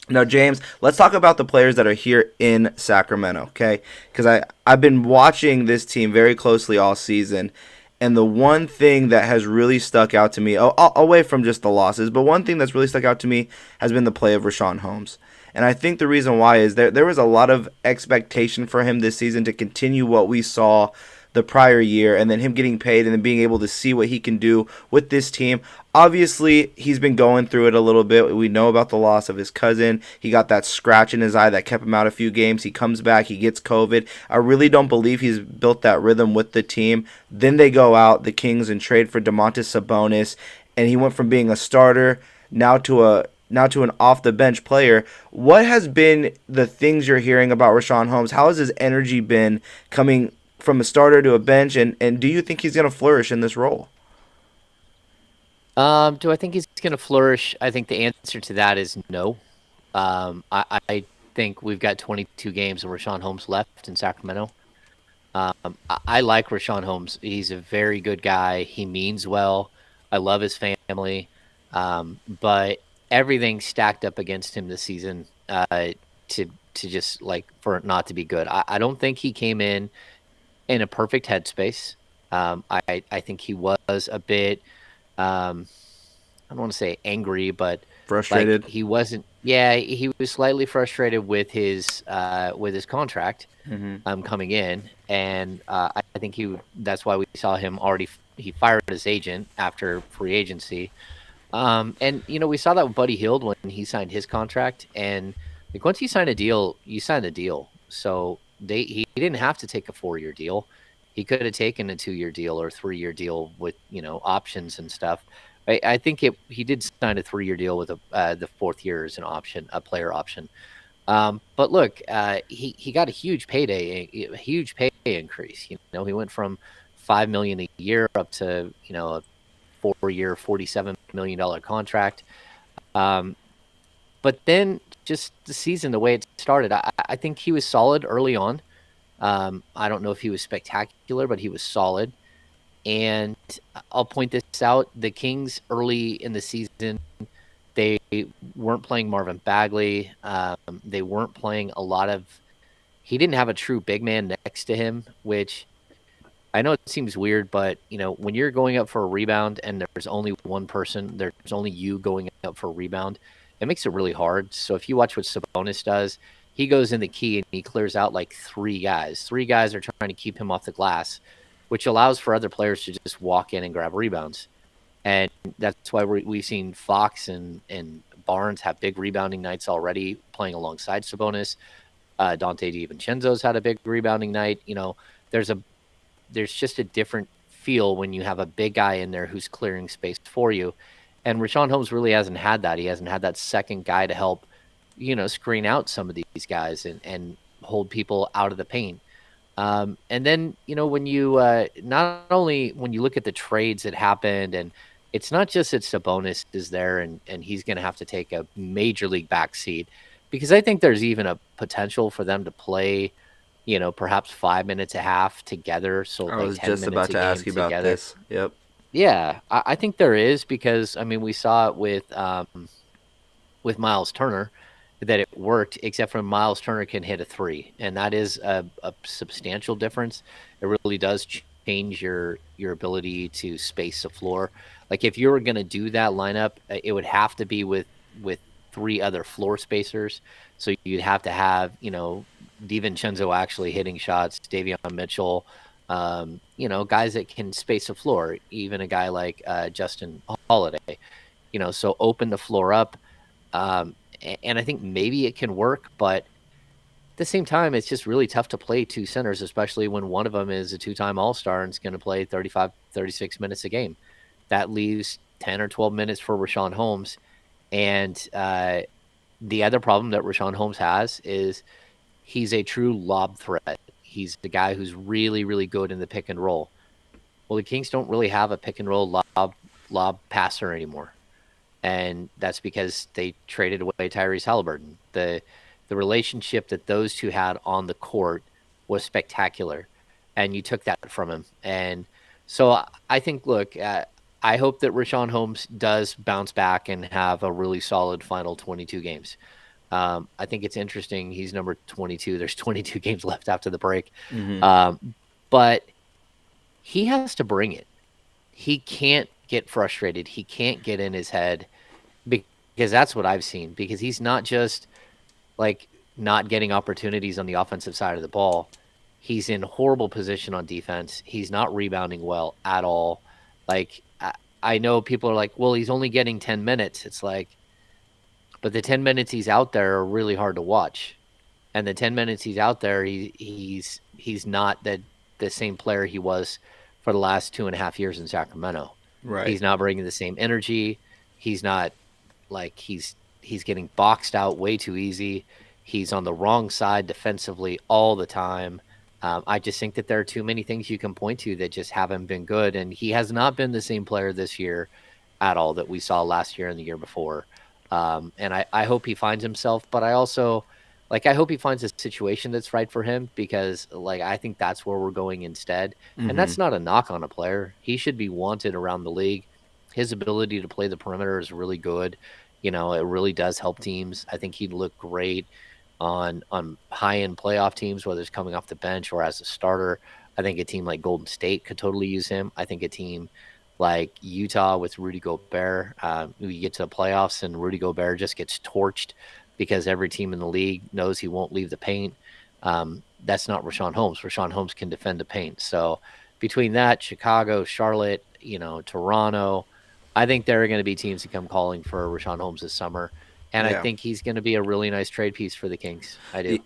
Now, James, let's talk about the players that are here in Sacramento, okay? Because I've been watching this team very closely all season, and the one thing that has really stuck out to me, away from just the losses, but one thing that's really stuck out to me has been the play of Richaun Holmes. And I think the reason why is there was a lot of expectation for him this season to continue what we saw the prior year, and then him getting paid and then being able to see what he can do with this team. Obviously, he's been going through it a little bit. We know about the loss of his cousin. He got that scratch in his eye that kept him out a few games. He comes back, he gets COVID. I really don't believe he's built that rhythm with the team. Then they go out, the Kings, and trade for Domantas Sabonis, and he went from being a starter now to an off the bench player. What has been the things you're hearing about Richaun Holmes? How has his energy been coming from a starter to a bench, and do you think he's going to flourish in this role? Do I think he's going to flourish? I think the answer to that is no. I think we've got 22 games of Richaun Holmes left in Sacramento. I like Richaun Holmes. He's a very good guy. He means well. I love his family. But everything stacked up against him this season to just like for it not to be good. I don't think he came in a perfect headspace. I think he was a bit I don't want to say angry, but like Frustrated? he wasn't. Yeah, he was slightly frustrated with his contract Hmm. coming in, and I think that's why we saw him already. He fired his agent after free agency, and we saw that with Buddy Hield when he signed his contract, and like once you sign a deal, you sign the deal. So he didn't have to take a 4-year deal. He could have taken a 2-year deal or a 3-year deal with options and stuff. I think he did sign a 3-year deal with the fourth year as an option, a player option. But look, he got a huge payday, a huge pay increase. He went from 5 million a year up to a 4-year, $47 million contract. Um, but then just the season, the way it started, I think he was solid early on. I don't know if he was spectacular, but he was solid. And I'll point this out: the Kings early in the season, they weren't playing Marvin Bagley. They weren't playing a lot of. He didn't have a true big man next to him, which I know it seems weird, but when you're going up for a rebound and there's only one person, there's only you going up for a rebound, it makes it really hard. So if you watch what Sabonis does, he goes in the key and he clears out like three guys. Three guys are trying to keep him off the glass, which allows for other players to just walk in and grab rebounds. And that's why we've seen Fox and Barnes have big rebounding nights already playing alongside Sabonis. Dante DiVincenzo's had a big rebounding night. There's a there's just a different feel when you have a big guy in there who's clearing space for you. And Richaun Holmes really hasn't had that. He hasn't had that second guy to help, screen out some of these guys and hold people out of the paint. And then, when you not only when you look at the trades that happened, and it's not just that Sabonis is there and he's going to have to take a major league backseat, because I think there's even a potential for them to play perhaps 5 minutes a half together. So I like was 10 just minutes about a to ask game you about together. this. Yep. Yeah, I think there is because I mean we saw it with Miles Turner that it worked, except for Miles Turner can hit a three, and that is a substantial difference. It really does change your ability to space the floor. Like if you were going to do that lineup, it would have to be with three other floor spacers. So you'd have to have DiVincenzo actually hitting shots, Davion Mitchell, guys that can space the floor. Even a guy like Justin Holiday, so open the floor up. And I think maybe it can work, but at the same time, it's just really tough to play two centers, especially when one of them is a two-time All-Star and is going to play 35, 36 minutes a game. That leaves 10 or 12 minutes for Richaun Holmes. And the other problem that Richaun Holmes has is he's a true lob threat. He's the guy who's really, really good in the pick and roll. Well, the Kings don't really have a pick and roll lob passer anymore, and that's because they traded away Tyrese Halliburton. The relationship that those two had on the court was spectacular, and you took that from him. And so I think, look, I hope that Richaun Holmes does bounce back and have a really solid final 22 games. I think it's interesting. He's number 22. There's 22 games left after the break. Hmm. But he has to bring it. He can't get frustrated. He can't get in his head because that's what I've seen. Because he's not just like not getting opportunities on the offensive side of the ball. He's in horrible position on defense. He's not rebounding well at all. Like I know people are like, well, he's only getting 10 minutes. It's like, but the 10 minutes he's out there are really hard to watch. And the 10 minutes he's out there, he's not the same player he was for the last 2.5 years in Sacramento. Right. He's not bringing the same energy. He's not like he's getting boxed out way too easy. He's on the wrong side defensively all the time. I just think that there are too many things you can point to that just haven't been good, and he has not been the same player this year at all that we saw last year and the year before. And I hope he finds himself, but I also I hope he finds a situation that's right for him because I think that's where we're going instead. And Hmm. that's not a knock on a player. He should be wanted around the league. His ability to play the perimeter is really good. It really does help teams. I think he'd look great on high end playoff teams, whether it's coming off the bench or as a starter. I think a team like Golden State could totally use him. I think a team like Utah with Rudy Gobert, you get to the playoffs and Rudy Gobert just gets torched because every team in the league knows he won't leave the paint. That's not Richaun Holmes. Richaun Holmes can defend the paint. So between that, Chicago, Charlotte, Toronto, I think there are going to be teams that come calling for Richaun Holmes this summer. And I Yeah. think he's going to be a really nice trade piece for the Kings. I do.